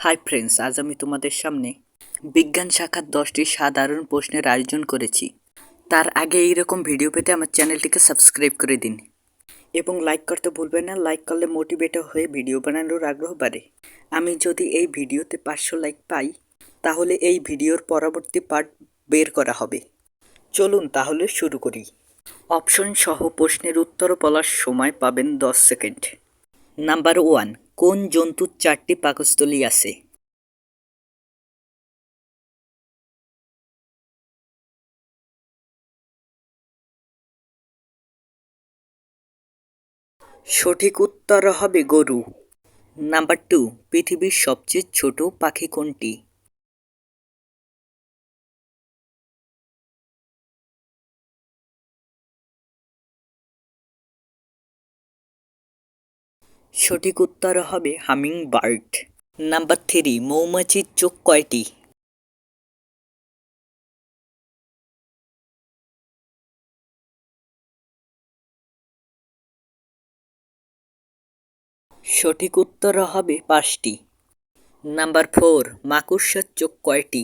Hi friends, আজ আমি তোমাদের সামনে বিজ্ঞান শাখার 10টি সাধারণ প্রশ্নের আয়োজন করেছি। তার আগে এইরকম ভিডিও পেতে আমার চ্যানেলটিকে সাবস্ক্রাইব করে দিন এবং লাইক করতে ভুলবেন না। লাইক করলে মোটিভেট হয়ে ভিডিও বানানোর আগ্রহ বাড়ে। আমি যদি এই ভিডিওতে 500 লাইক পাই তাহলে এই ভিডিওর পরবর্তী পার্ট বের করা হবে। চলুন তাহলে শুরু করি। অপশন সহ প্রশ্নের উত্তর বলার সময় পাবেন 10 সেকেন্ড। নাম্বার 1, কোন জন্তুর 4টি পাকস্থলী আছে? সঠিক উত্তর হবে গরু। নাম্বার 2, পৃথিবীর সবচেয়ে ছোট পাখি কোনটি? সঠিক উত্তর হবে হামিং বার্ড। নাম্বার 3, মৌমাছির চোখ কয়টি? সঠিক উত্তর হবে 5টি। নাম্বার 4, মাকড়সার চোখ কয়টি?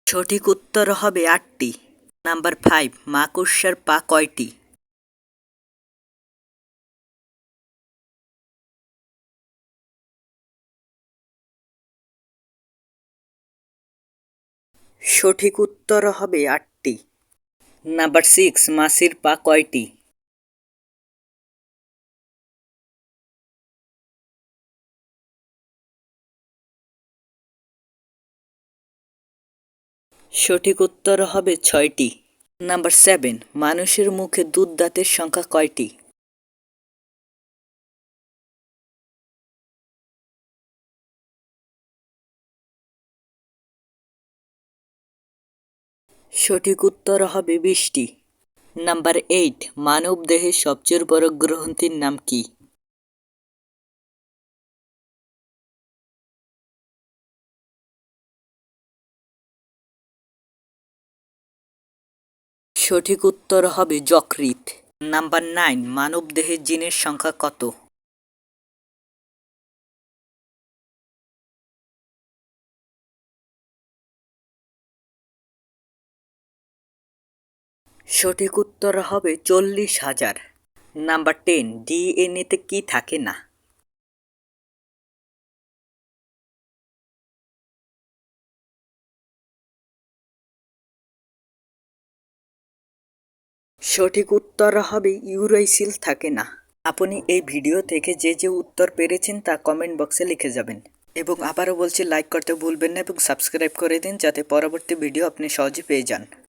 সঠিক উত্তর হবে 8টি। নাম্বার 5, মাকড়সার পা কয়টি? সঠিক উত্তর হবে 8টি। নাম্বার 6, মাছির পা কয়টি? সঠিক উত্তর হবে 6টি। নাম্বার 7, মানুষের মুখে দুধ দাঁতের সংখ্যা কয়টি? সঠিক উত্তর হবে 20টি। নাম্বার 8, মানব দেহের সবচেয়ে বড় গ্রন্থির নাম কি? সঠিক উত্তর হবে যকৃৎ। নাম্বার 9, মানব দেহের জিনের সংখ্যা কত? সঠিক উত্তর হবে 40,000। নাম্বার 10, ডিএনএতে কি থাকে না? সঠিক উত্তর হবে ইউরাসিল থাকে না। আপনি এই ভিডিও থেকে যে যে উত্তর পেরেছেন তা কমেন্ট বক্সে লিখে যাবেন। এবং আবারও বলছি, লাইক করতে ভুলবেন না এবং সাবস্ক্রাইব করে দিন যাতে পরবর্তী ভিডিও আপনি সহজে পেয়ে যান।